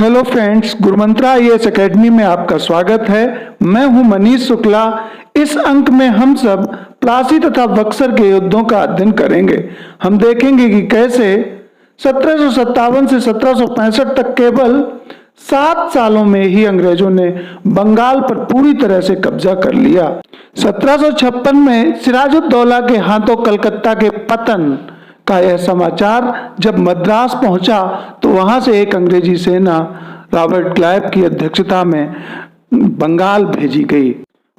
Hello friends, गुरुमंत्रा IAS academy में आपका स्वागत है। मैं हूं मनीष शुक्ला। इस अंक में हम सब प्लासी तथा बक्सर के युद्धों का अध्ययन करेंगे। हम देखेंगे कि कैसे 1757 से 1765 तक केवल 7 सालों में ही अंग्रेजों ने बंगाल पर पूरी तरह से कब्जा कर लिया। 1756 में सिराजुद्दौला के हाथों कलकत्ता के पतन का यह समाचार जब मद्रास पहुंचा तो वहां से एक अंग्रेजी सेना रॉबर्ट क्लाइव की अध्यक्षता में बंगाल भेजी गई।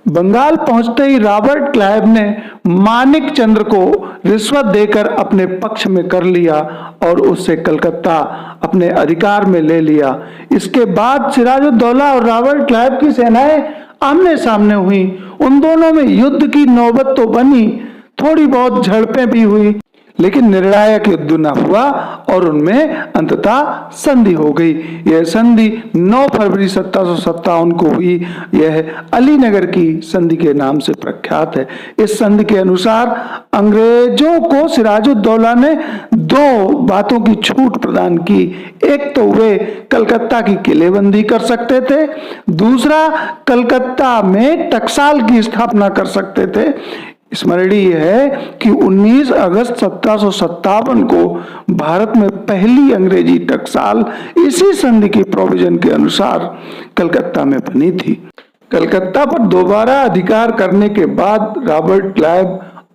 बंगाल पहुंचते ही रॉबर्ट क्लाइव ने मानिक चंद्र को रिश्वत देकर अपने पक्ष में कर लिया और उससे कलकत्ता अपने अधिकार में ले लिया। इसके बाद सिराजुद्दौला और रॉबर्ट क्लाइव की सेनाएं आमने सामने हुई। उन दोनों में युद्ध की नौबत तो बनी, थोड़ी बहुत झड़पें भी हुई, लेकिन निर्णायक युद्ध न हुआ और उनमें अंततः संधि हो गई। यह संधि 9 फरवरी 1757 को हुई। यह अलीनगर की संधि के नाम से प्रख्यात है। इस संधि के अनुसार अंग्रेजों को सिराजुद्दौला ने 2 बातों की छूट प्रदान की। एक तो वे कलकत्ता की किलेबंदी कर सकते थे, दूसरा कलकत्ता में टकसाल की स्थापना कर सकते थे। स्मरणीय है कि 19 अगस्त 1757 को भारत में पहली अंग्रेजी टकसाल इसी संधि की प्रोविजन के अनुसार कलकत्ता में बनी थी। कलकत्ता पर दोबारा अधिकार करने के बाद रॉबर्ट क्लाइव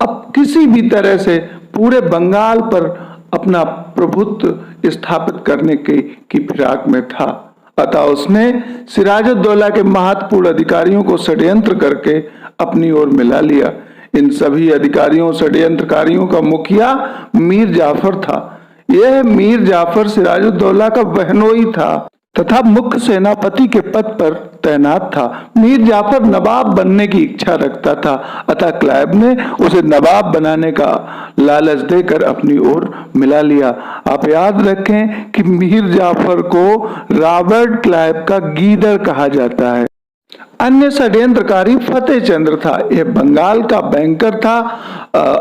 अब किसी भी तरह से पूरे बंगाल पर अपना प्रभुत्व स्थापित करने की फिराक में था। अतः उसने सिराजुद्दौला के महत्वपूर्ण अधिकारियों को षड्यंत्र करके अपनी ओर मिला लिया। इन सभी अधिकारियों षड्यंत्रकारियों का मुखिया मीर जाफर था। यह मीर जाफर सिराजुद्दौला का बहनोई था तथा मुख्य सेनापति के पद पर तैनात था। मीर जाफर नवाब बनने की इच्छा रखता था, अतः क्लाइव ने उसे नवाब बनाने का लालच देकर अपनी ओर मिला लिया। आप याद रखें कि मीर जाफर को रॉबर्ट क्लाइव का गीदड़ कहा जाता है। अन्य षड्यंत्रकारी फतेह चंद्र था। यह बंगाल का बैंकर था।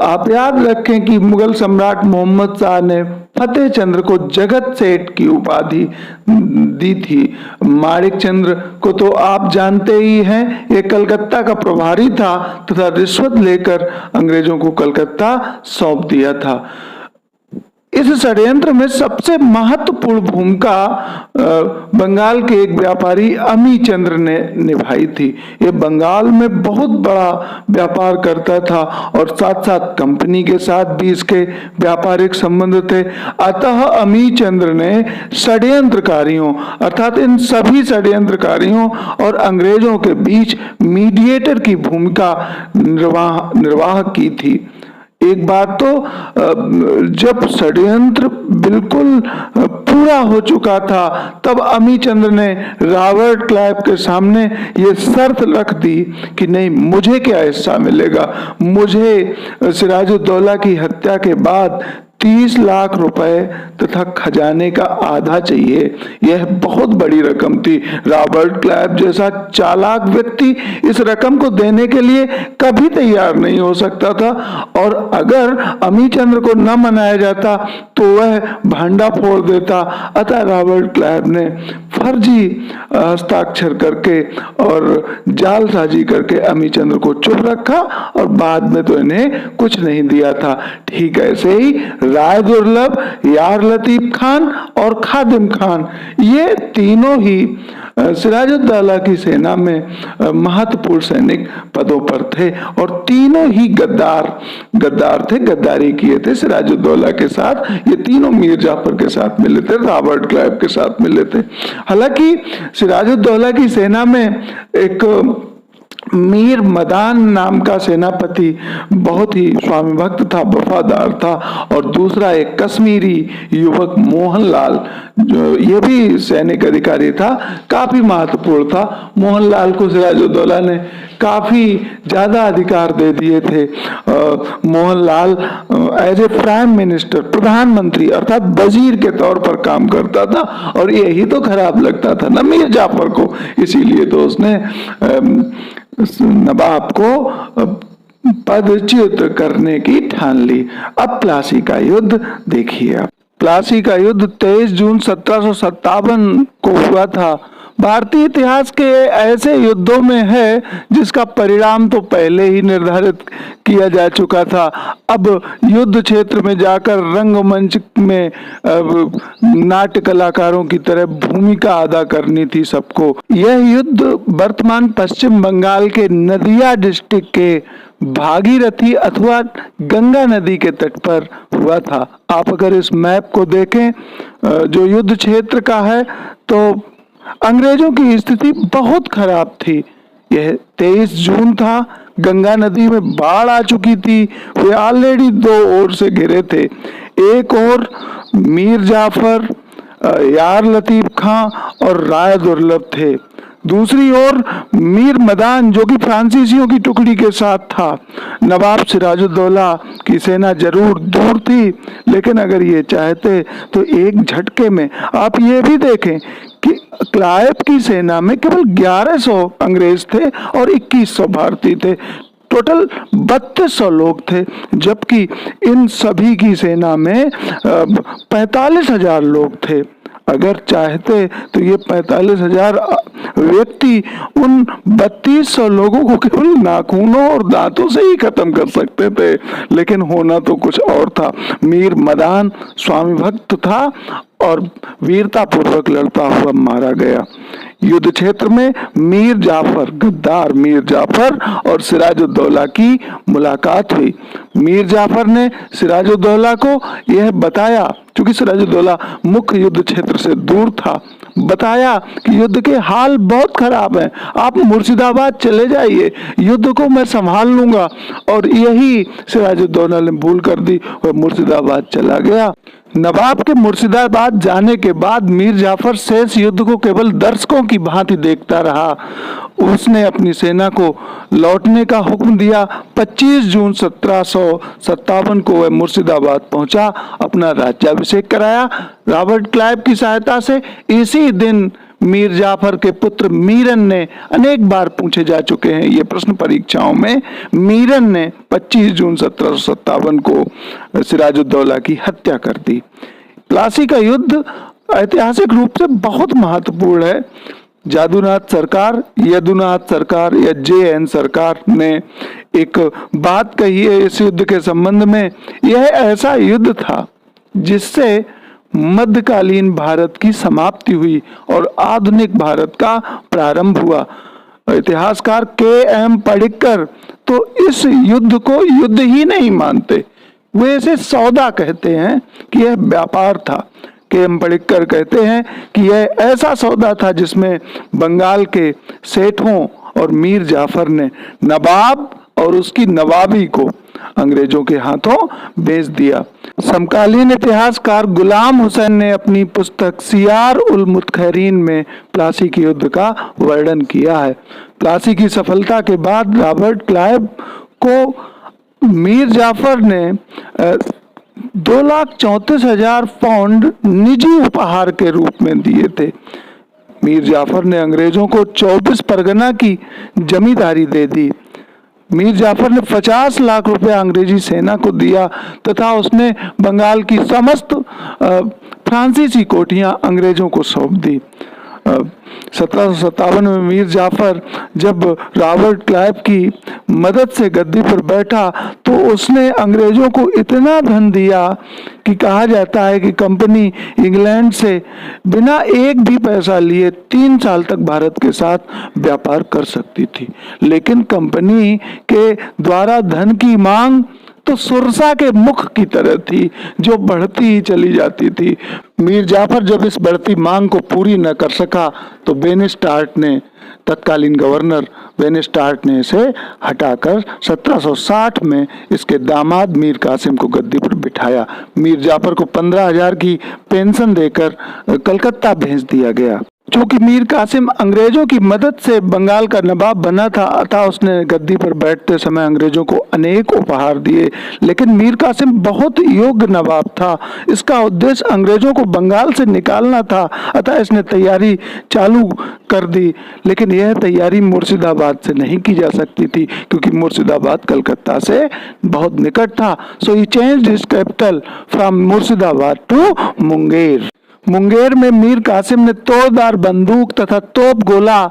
आप याद रखें कि मुगल सम्राट मोहम्मद शाह ने फतेह चंद्र को जगत सेठ की उपाधि दी थी। माणिक चंद्र को तो आप जानते ही हैं, यह कलकत्ता का प्रभारी था तथा रिश्वत लेकर अंग्रेजों को कलकत्ता सौंप दिया था। इस षड्यंत्र में सबसे महत्वपूर्ण भूमिका बंगाल के एक व्यापारी अमी चंद्र ने निभाई थी। ये बंगाल में बहुत बड़ा व्यापार करता था और साथ साथ कंपनी के साथ भी इसके व्यापारिक संबंध थे। अतः अमी चंद्र ने षड्यंत्रकारियों अर्थात इन सभी षड्यंत्रकारियों और अंग्रेजों के बीच मीडिएटर की भूमिका निर्वाह की थी। एक बात तो जब षड्यंत्र बिल्कुल पूरा हो चुका था तब अमी चंद्र ने रॉबर्ट क्लाइव के सामने ये शर्त रख दी कि नहीं, मुझे क्या हिस्सा मिलेगा, मुझे सिराजुद्दौला की हत्या के बाद 30 लाख रुपए तथा खजाने का आधा चाहिए। यह बहुत बड़ी रकम थी। रॉबर्ट क्लाइव जैसा चालाक व्यक्ति इस रकम को देने के लिए कभी तैयार नहीं हो सकता था और अगर अमी चंद्र को न मनाया जाता तो वह भांडा फोड़ देता। अतः रॉबर्ट क्लाइव ने फर्जी हस्ताक्षर करके और जालसाजी करके अमी चंद्र को चुप रखा और बाद में तो इन्हें कुछ नहीं दिया था। ठीक ऐसे ही राय दुर्लभ, यार लतीफ खान और खादिम खान, ये तीनों ही सिराजुद्दौला की सेना में महत्वपूर्ण सैनिक पदों पर थे और तीनों ही गद्दार थे, गद्दारी किए थे सिराजुद्दौला के साथ। ये तीनों मीर जाफर के साथ मिले थे, रॉबर्ट क्लाइव के साथ मिले थे। हालांकि सिराजुद्दौला की सेना में एक मीर मदान नाम का सेनापति बहुत ही स्वामी भक्त था, वफादार था, और दूसरा एक कश्मीरी युवक मोहनलाल, जो ये भी सैनिक अधिकारी था, काफी महत्वपूर्ण था। मोहनलाल को सिराजुद्दौला ने काफी ज्यादा अधिकार दे दिए थे। Mohanlal as a prime minister, प्रधानमंत्री अर्थात वजीर के तौर पर काम करता था और यही तो खराब लगता था ना मीर जाफर को, इसीलिए तो उसने नवाब को पदच्युत करने की ठान ली। अब प्लासी का युद्ध देखिए आप। प्लासी का युद्ध 23 जून 1757 को हुआ था। भारतीय इतिहास के ऐसे युद्धों में है जिसका परिणाम तो पहले ही निर्धारित किया जा चुका था। अब युद्ध क्षेत्र में जाकर रंगमंच में नाट्य कलाकारों की तरह भूमिका अदा करनी थी सबको। यह युद्ध वर्तमान पश्चिम बंगाल के नदिया डिस्ट्रिक्ट के भागीरथी अथवा गंगा नदी के तट पर हुआ था। आप अगर इस मैप को देखें जो युद्ध क्षेत्र का है, तो अंग्रेजों की स्थिति बहुत खराब थी। यह 23 जून था, गंगा नदी में बाढ़ आ चुकी थी, वे ऑलरेडी दो ओर से घिरे थे। एक ओर मीर जाफर, यार लतीफ खां और राय दुर्लभ थे, दूसरी ओर मीर मदान जो कि फ्रांसीसियों की टुकड़ी के साथ था। नवाब सिराजुद्दौला की सेना जरूर दूर थी, लेकिन अगर ये चाहते तो एक झटके में, आप ये भी देखें कि क्लाइव की सेना में केवल 1100 अंग्रेज थे और 2100 भारतीय थे। टोटल 3200 लोग थे, जबकि इन सभी की सेना में 45,000 लोग थे। अगर चाहते तो ये 45,000 व्यक्ति उन 3200 लोगों को केवल नाखूनों और दांतों से ही खत्म कर सकते थे, लेकिन होना तो कुछ और था। मीर मदान स्वामी भक्त था और वीरता पूर्वक लड़ता हुआ मारा गया। युद्ध क्षेत्र में मीर जाफर, गद्दार मीर जाफर और सिराजुद्दौला की मुलाकात हुई। मीर जाफर ने सिराजुद्दौला को यह बताया, क्योंकि सिराजुद्दौला मुख्य युद्ध क्षेत्र से दूर था, बताया कि युद्ध के हाल बहुत खराब हैं, आप मुर्शिदाबाद चले जाइए, युद्ध को मैं संभाल लूंगा। और यही सिराजुद्दौला ने भूल कर दी और मुर्शिदाबाद चला गया। नवाब के मुर्शिदाबाद जाने के बाद मीर जाफर शेष युद्ध को केवल दर्शकों की भांति देखता रहा। उसने अपनी सेना को लौटने का हुक्म दिया। 25 जून 1757 को वह मुर्शिदाबाद पहुंचा, अपना राज्याभिषेक कराया रॉबर्ट क्लाइव की सहायता से। इसी दिन मीर जाफर के पुत्र मीरन ने, अनेक बार पूछे जा चुके हैं ये प्रश्न परीक्षाओं में, मीरन ने 25 जून 1757 को सिराजुद्दौला की हत्या कर दी। प्लासी का युद्ध ऐतिहासिक रूप से बहुत महत्वपूर्ण है। जादूनाथ सरकार, यदुनाथ सरकार या JN सरकार ने एक बात कही है इस युद्ध के संबंध में। यह ऐसा युद्ध था जिससे मध्यकालीन भारत की समाप्ति हुई और आधुनिक भारत का प्रारंभ हुआ। इतिहासकार KM पडिक्कर तो इस युद्ध को युद्ध ही नहीं मानते, वे इसे सौदा कहते हैं कि यह व्यापार था। KM पडिक्कर कहते हैं कि यह ऐसा सौदा था जिसमें बंगाल के सेठों और मीर जाफर ने नवाब और उसकी नवाबी को अंग्रेजों के हाथों बेच दिया। समकालीन इतिहासकार गुलाम हुसैन ने अपनी पुस्तक सियार उल मुतखैरीन में प्लासी के युद्ध का वर्णन किया है। प्लासी की सफलता के बाद रॉबर्ट क्लाइव को मीर जाफर ने 2,34,000 पाउंड निजी उपहार के रूप में दिए थे। मीर जाफर ने अंग्रेजों को 24 परगना की जमींदारी दे दी। मीर जाफर ने 50 लाख रुपए अंग्रेजी सेना को दिया तथा उसने बंगाल की समस्त फ्रांसीसी कोठियां अंग्रेजों को सौंप दी। 1757 में मीर जाफर जब रॉबर्ट क्लाइव की मदद से गद्दी पर बैठा तो उसने अंग्रेजों को इतना धन दिया कि कहा जाता है कि कंपनी इंग्लैंड से बिना एक भी पैसा लिए 3 साल तक भारत के साथ व्यापार कर सकती थी। लेकिन कंपनी के द्वारा धन की मांग तो सुरसा के मुख की तरह थी, जो बढ़ती ही चली जाती थी। मीर जाफर जब इस बढ़ती मांग को पूरी न कर सका तो बेनिस्टार्ट ने, तत्कालीन गवर्नर बेनिस्टार्ट ने इसे हटाकर 1760 में इसके दामाद मीर कासिम को गद्दी पर बिठाया। मीर जाफर को 15,000 की पेंशन देकर कलकत्ता भेज दिया गया। चूंकि मीर कासिम अंग्रेजों की मदद से बंगाल का नवाब बना था, अतः उसने गद्दी पर बैठते समय अंग्रेजों को अनेक उपहार दिए। लेकिन मीर कासिम बहुत योग्य नवाब था। इसका उद्देश्य अंग्रेजों को बंगाल से निकालना था, अतः इसने तैयारी चालू कर दी। लेकिन यह तैयारी मुर्शिदाबाद से नहीं की जा सकती थी, क्योंकि मुर्शिदाबाद कलकत्ता से बहुत निकट था। So he changed his capital from Murshidabad to Munger. Munger में मीर कासिम ने तोड़दार बंदूक तथा तोप गोला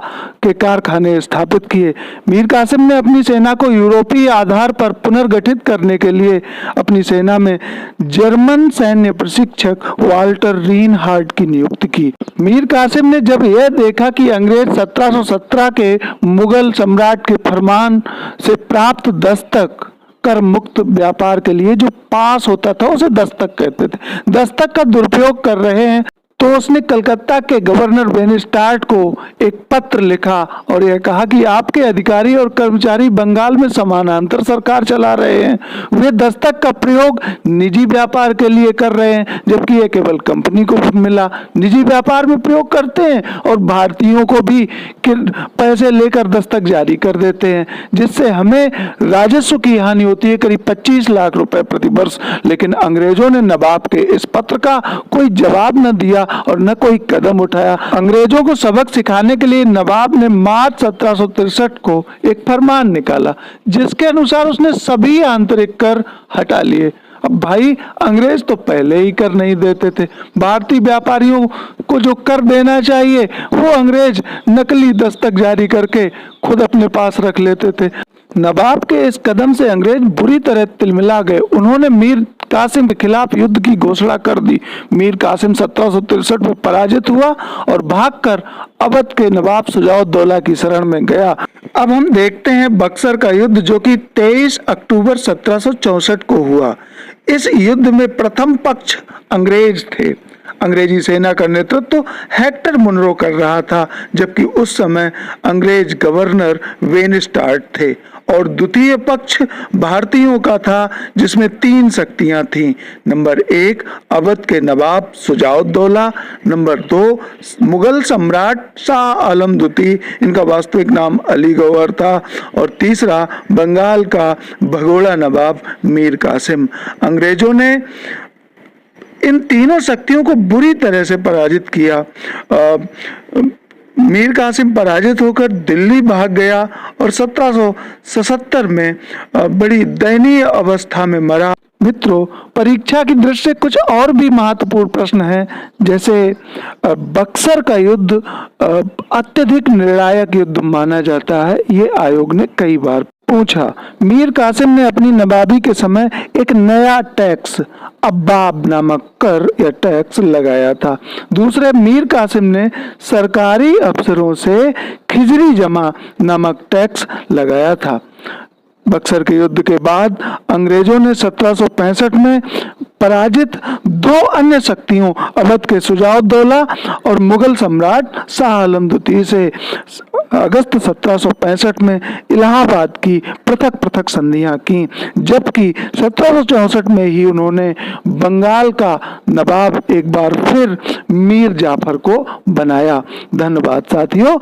के कारखाने स्थापित किए। मीर कासिम ने अपनी सेना को यूरोपीय आधार पर पुनर्गठित करने के लिए अपनी सेना में जर्मन सैन्य प्रशिक्षक वाल्टर रीनहार्ड की नियुक्ति की। मीर कासिम ने जब यह देखा कि अंग्रेज 1717 के मुगल सम्राट के फरमान से प्राप्त दस्तक कर मुक्त व्यापार के लिए जो पास होता था उसे दस्तक कहते थे, दस्तक का दुरुपयोग कर रहे हैं, तो उसने कलकत्ता के गवर्नर वेनिस्टार्ट को एक पत्र लिखा और यह कहा कि आपके अधिकारी और कर्मचारी बंगाल में समानांतर सरकार चला रहे हैं। वे दस्तक का प्रयोग निजी व्यापार के लिए कर रहे हैं, जबकि यह केवल कंपनी को मिला। निजी व्यापार में प्रयोग करते हैं और भारतीयों को भी पैसे लेकर दस्तक जारी कर देते हैं, जिससे हमें राजस्व की हानि होती है, करीब 25 लाख रुपए प्रति वर्ष। लेकिन अंग्रेजों ने नवाब के इस पत्र का कोई जवाब न दिया और न कोई कदम उठाया। अंग्रेजों को सबक सिखाने के लिए नवाब ने मार्च 1763 को एक फरमान निकाला, जिसके अनुसार उसने सभी आंतरिक कर हटा लिए। अब भाई, अंग्रेज तो पहले ही कर नहीं देते थे। भारतीय व्यापारियों को जो कर देना चाहिए वो अंग्रेज नकली दस्तक जारी करके खुद अपने पास रख लेते थे। नवाब के इस कदम से अंग्रेज बुरी तरह तिलमिला गए। उन्होंने मीर कासिम के खिलाफ युद्ध की घोषणा कर दी। मीर कासिम 1763 में पराजित हुआ और भागकर अवध के नवाब सुजाउद्दौला की शरण में गया। अब हम देखते हैं बक्सर का युद्ध, जो कि 23 अक्टूबर 1764 को हुआ। इस युद्ध में प्रथम पक्ष अंग्रेज थे। अंग्रेजी सेना का नेतृत्व हेक्टर मुनरो कर रहा था, जबकि उस समय अंग्रेज गवर्नर वेनिस्टार्ट थे। और द्वितीय पक्ष भारतीयों का था, जिसमें 3 शक्तियां थीं। नंबर 1 अवध के नवाब सुजाउद्दौला, नंबर 2 मुगल सम्राट शाह आलम द्वितीय, इनका वास्तविक नाम अली गौहर था, और तीसरा बंगाल का भगोड़ा नवाब मीर कासिम। अंग्रेजों ने इन तीनों शक्तियों को बुरी तरह से पराजित किया। मीर कासिम पराजित होकर दिल्ली भाग गया और 1777 में बड़ी दयनीय अवस्था में मरा। मित्रों, परीक्षा की दृष्टि से कुछ और भी महत्वपूर्ण प्रश्न हैं, जैसे बक्सर का युद्ध अत्यधिक निर्णायक युद्ध माना जाता है, ये आयोग ने कई बार पूछा। मीर कासिम ने अपनी नवाबी के समय एक नया टैक्स अब्बाब नामक कर या टैक्स लगाया था। दूसरे, मीर कासिम ने सरकारी अफसरों से खिजरी जमा नामक टैक्स लगाया था। बक्सर के युद्ध के बाद अंग्रेजों ने 1765 में पराजित 2 अन्य शक्तियों अवध के सुजाउद्दौला और मुगल सम्राट शाह आलम द्वितीय से अगस्त 1765 में इलाहाबाद की पृथक पृथक संधियां की, जबकि 1764 में ही उन्होंने बंगाल का नवाब एक बार फिर मीर जाफर को बनाया। धन्यवाद साथियों।